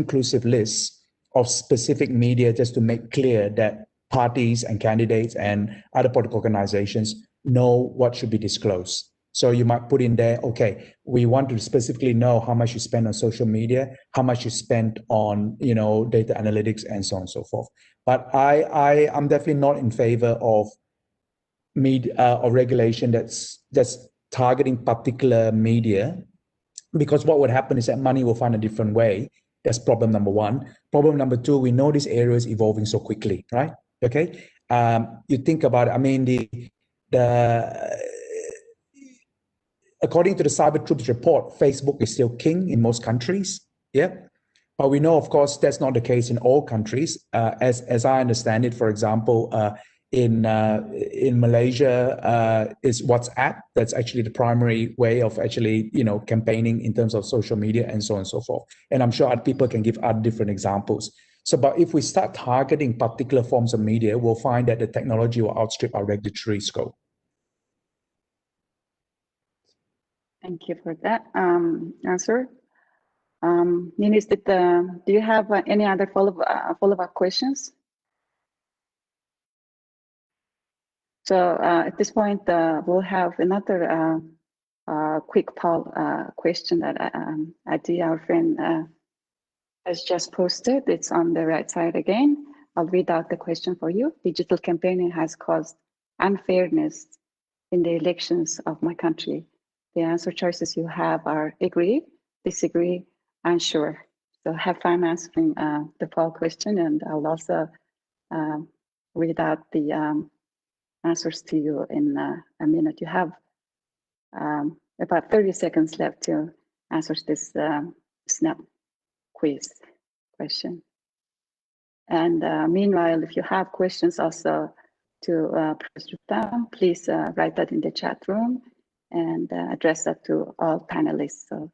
of specific media, just to make clear that parties and candidates and other political organizations know what should be disclosed. So you might put in there, okay, we want to specifically know how much you spend on social media, how much you spend on, data analytics, and so on and so forth. But I'm definitely not in favor of regulation that's targeting particular media, because what would happen is that money will find a different way. That's problem number one. Problem number two, we know this area is evolving so quickly, right? Okay. You think about it. I mean, according to the Cyber Troops report, Facebook is still king in most countries. Yeah. But we know, of course, that's not the case in all countries. As I understand it, for example, in Malaysia, is WhatsApp. That's actually the primary way of actually, campaigning in terms of social media and so on and so forth. And I'm sure other people can give other different examples. So, but if we start targeting particular forms of media, we'll find that the technology will outstrip our regulatory scope. Thank you for that answer. Yanis, do you have any other follow-up questions? So at this point, we'll have another quick poll question that Adi, our friend, has just posted. It's on the right side again. I'll read out the question for you. Digital campaigning has caused unfairness in the elections of my country. The answer choices you have are agree, disagree, unsure. So have fun answering the poll question, and I'll also read out the answers to you in a minute. You have about 30 seconds left to answer this snap quiz question. And meanwhile, if you have questions also to Professor Tam, please write that in the chat room and address that to all panelists, so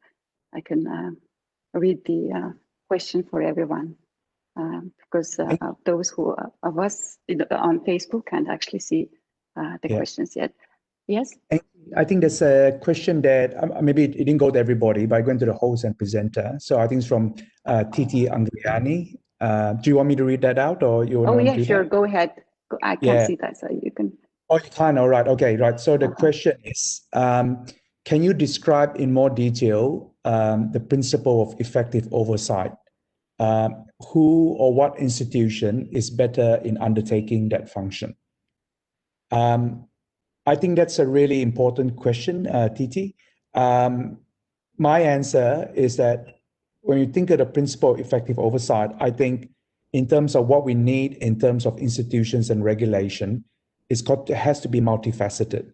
I can read the question for everyone, because those of us on Facebook can't actually see the questions yet. Yes? I think there's a question that maybe it didn't go to everybody, but I went to the host and presenter. So I think it's from Titi Angriani. Do you want me to read that out, or you want to? Oh, yeah, sure. Go ahead. I can't see that, so you can. Oh, you can. All right. Okay. Right. So the question is, can you describe in more detail the principle of effective oversight? Who or what institution is better in undertaking that function? I think that's a really important question, Titi. My answer is that when you think of the principle of effective oversight, I think in terms of what we need in terms of institutions and regulation, it has to be multifaceted.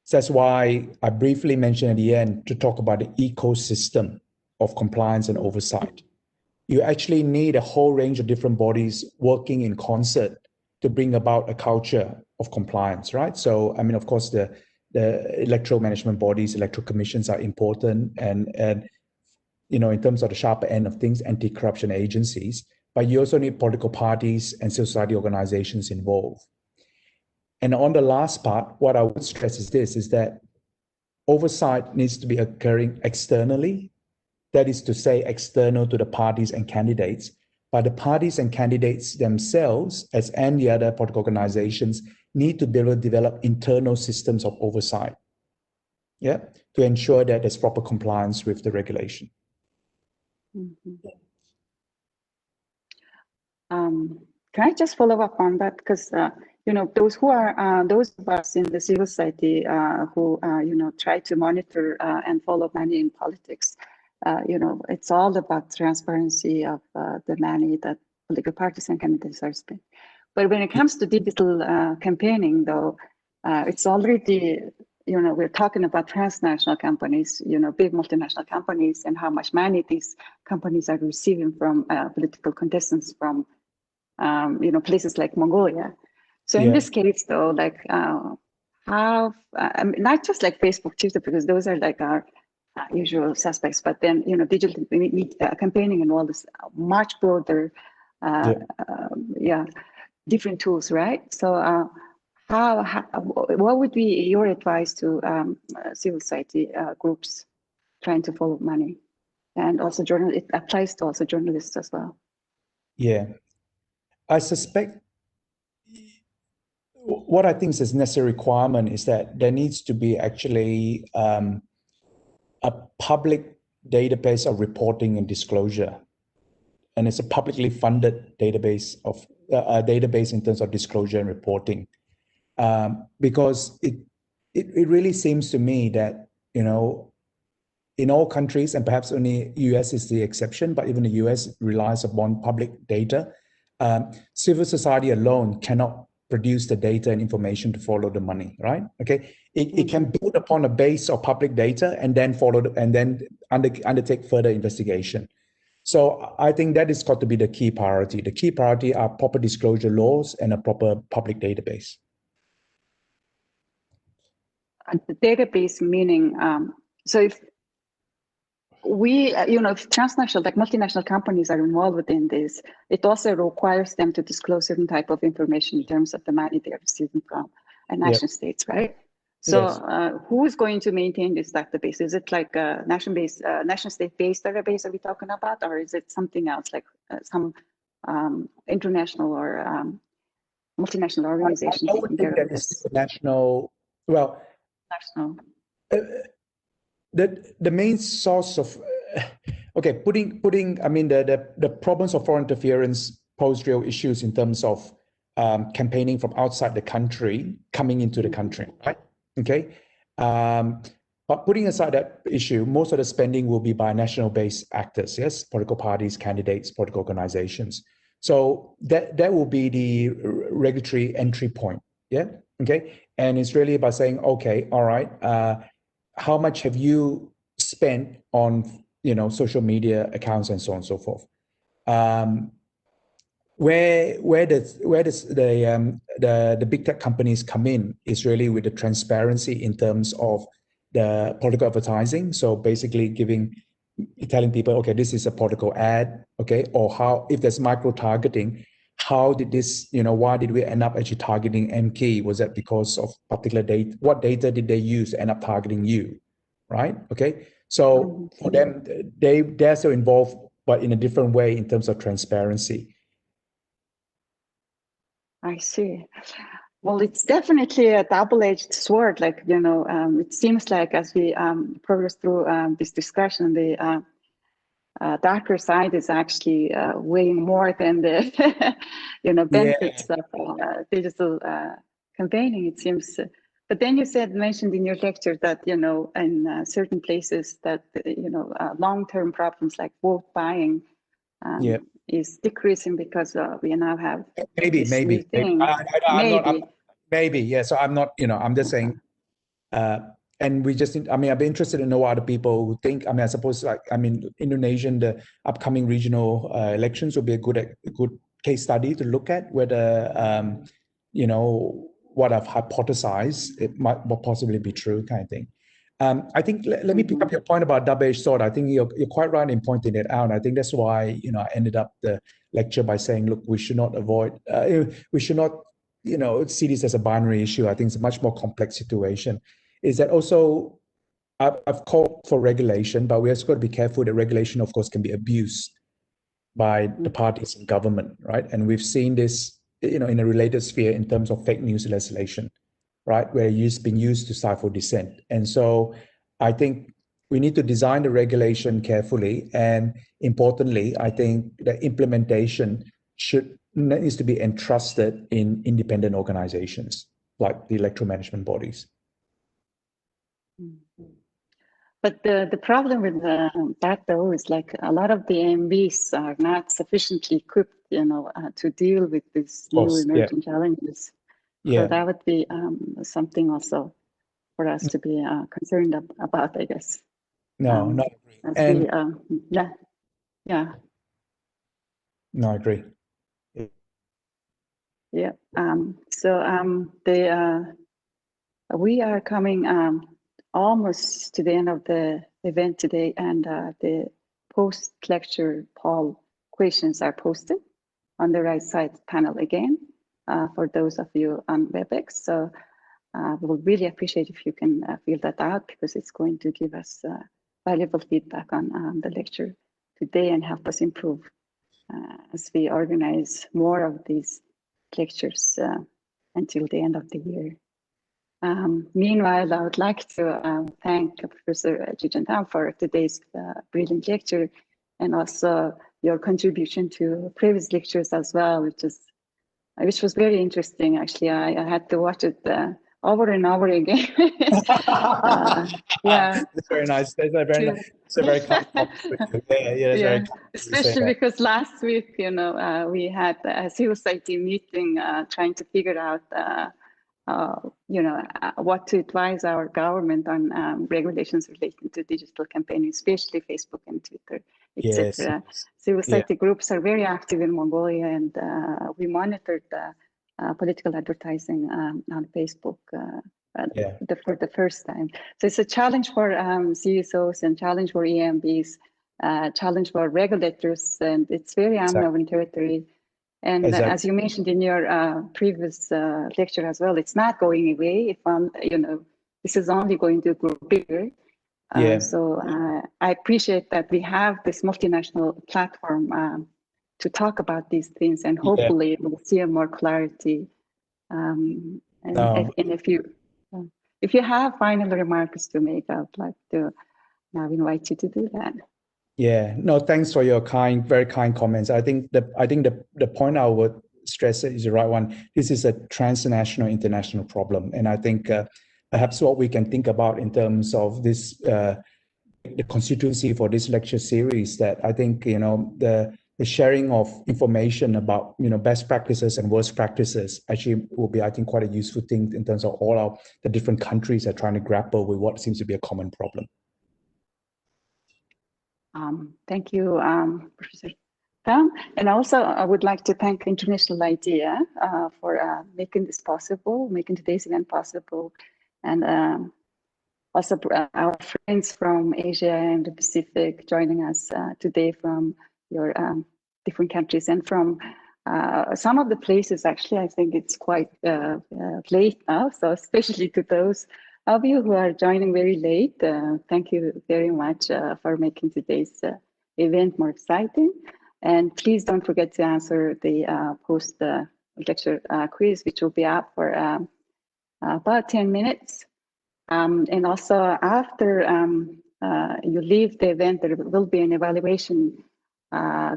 So that's why I briefly mentioned at the end to talk about the ecosystem of compliance and oversight. You actually need a whole range of different bodies working in concert to bring about a culture of compliance, right? So, I mean, of course, the electoral management bodies, electoral commissions are important, and you know, in terms of the sharper end of things, anti-corruption agencies, but you also need political parties and civil society organizations involved. And on the last part, what I would stress is this, is that oversight needs to be occurring externally. That is to say, external to the parties and candidates, but the parties and candidates themselves, as any other political organizations, need to be able to develop internal systems of oversight, yeah, to ensure that there's proper compliance with the regulation. Can I just follow up on that? Because you know, those of us in the civil society who you know, try to monitor and follow money in politics, you know, it's all about transparency of the money that political parties and candidates are spending. But when it comes to digital campaigning, though, it's already, you know, we're talking about transnational companies, you know, big multinational companies, and how much money these companies are receiving from political contestants from, you know, places like Mongolia. So in this case, though, like how, I mean, not just like Facebook, Twitter, because those are like our usual suspects, but then, you know, digital campaigning and all this much broader, different tools, right? So what would be your advice to civil society groups trying to follow money? And also it applies to also journalists as well. Yeah, I suspect what I think is a necessary requirement is that there needs to be actually a public database of reporting and disclosure. And it's a publicly funded database of a database in terms of disclosure and reporting. Because it really seems to me that, you know, in all countries, and perhaps only US is the exception, but even the US relies upon public data. Civil society alone cannot produce the data and information to follow the money, right? Okay, it can build upon a base of public data and then undertake further investigation. So I think that is got to be the key priority. The key priority are proper disclosure laws and a proper public database. The database meaning, so if we, you know, if transnational, like multinational companies are involved within this, it also requires them to disclose certain type of information in terms of the money they are receiving from nation states, right? So who is going to maintain this database? Is it like a nation state-based database that we're talking about, or is it something else, like some international or multinational organization? I would think that it's national. Well, national. The main source of putting I mean the problems of foreign interference pose real issues in terms of campaigning from outside the country coming into the country, right? Okay, but putting aside that issue, most of the spending will be by national-based actors, yes, political parties, candidates, political organizations. So that will be the regulatory entry point, yeah, okay? And it's really about saying, okay, all right, how much have you spent on, you know, social media accounts and so on and so forth? Where does the big tech companies come in is really with the transparency in terms of the political advertising. So basically telling people, okay, this is a political ad, okay, or how, if there's micro targeting, how did this, you know, why did we end up actually targeting MK? Was that because of particular data? What data did they use to end up targeting you, right? Okay, so for them, they're still involved, but in a different way in terms of transparency. I see. Well, it's definitely a double-edged sword. Like, you know, it seems like as we progress through this discussion, the darker side is actually weighing more than the, you know, benefits of digital campaigning. It seems But then you mentioned in your lecture that, you know, in certain places that, you know, long-term problems like vote buying is decreasing because we now have maybe. Maybe, yeah. So I'm not, you know, I'm just saying, and we just, I mean, I'd be interested to know other people who think, I mean, I suppose, like, I mean, Indonesia, the upcoming regional elections will be a good case study to look at whether, you know, what I've hypothesized, it might possibly be true, kind of thing. I think, let me pick up your point about double-edged sword. I think you're quite right in pointing it out. I think that's why, you know, I ended up the lecture by saying, look, we should not we should not, you know, see this as a binary issue. I think it's a much more complex situation. Is that also, I've called for regulation, but we also got to be careful that regulation, of course, can be abused by the parties in government, right? And we've seen this, you know, in a related sphere in terms of fake news legislation, right, where it's been used to stifle dissent. And so I think we need to design the regulation carefully, and importantly, I think the implementation needs to be entrusted in independent organizations like the electoral management bodies. But the problem with that, though, is like a lot of the AMBs are not sufficiently equipped, you know, to deal with these new emerging challenges. So that would be something also for us to be concerned about, I guess. No, I agree. No, I agree. Yeah. We are coming almost to the end of the event today, and the post-lecture poll questions are posted on the right side panel again for those of you on WebEx. So we'll really appreciate if you can fill that out, because it's going to give us valuable feedback on the lecture today and help us improve as we organize more of these lectures until the end of the year. Meanwhile, I would like to thank Professor Jijantam for today's brilliant lecture, and also your contribution to previous lectures as well, which was very interesting. Actually, I had to watch it over and over again. Yeah, that's very nice. That's a very nice. It's a very kind compliment. Yeah. Especially because last week, you know, we had a civil society meeting trying to figure out, you know, what to advise our government on regulations relating to digital campaigning, especially Facebook and Twitter, etc. Civil society groups are very active in Mongolia, and we monitored political advertising on Facebook for the first time. So it's a challenge for CSOs and challenge for EMBs, challenge for regulators, and it's very unknown territory. And as you mentioned in your previous lecture as well, it's not going away. You know, this is only going to grow bigger. So I appreciate that we have this multinational platform to talk about these things, and hopefully we'll see more clarity. And if you have final remarks to make, I would like to now invite you to do that. Yeah, no, thanks for your very kind comments. I think the point I would stress is the right one. This is a transnational, international problem, and I think perhaps what we can think about in terms of this, the constituency for this lecture series, that I think, you know, the sharing of information about, you know, best practices and worst practices actually will be, I think, quite a useful thing in terms of all the different countries are trying to grapple with what seems to be a common problem. Thank you, Professor Tam. And also, I would like to thank International IDEA for making this possible, making today's event possible. And also our friends from Asia and the Pacific joining us today from your different countries, and from some of the places. Actually, I think it's quite late now, so especially to those of you who are joining very late, thank you very much for making today's event more exciting. And please don't forget to answer the post-lecture quiz, which will be up for about 10 minutes. And also after you leave the event, there will be an evaluation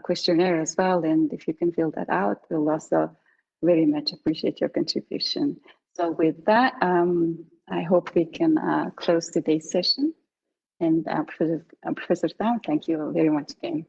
questionnaire as well. And if you can fill that out, we'll also very much appreciate your contribution. So with that, I hope we can close today's session. And Professor Tam, thank you very much again.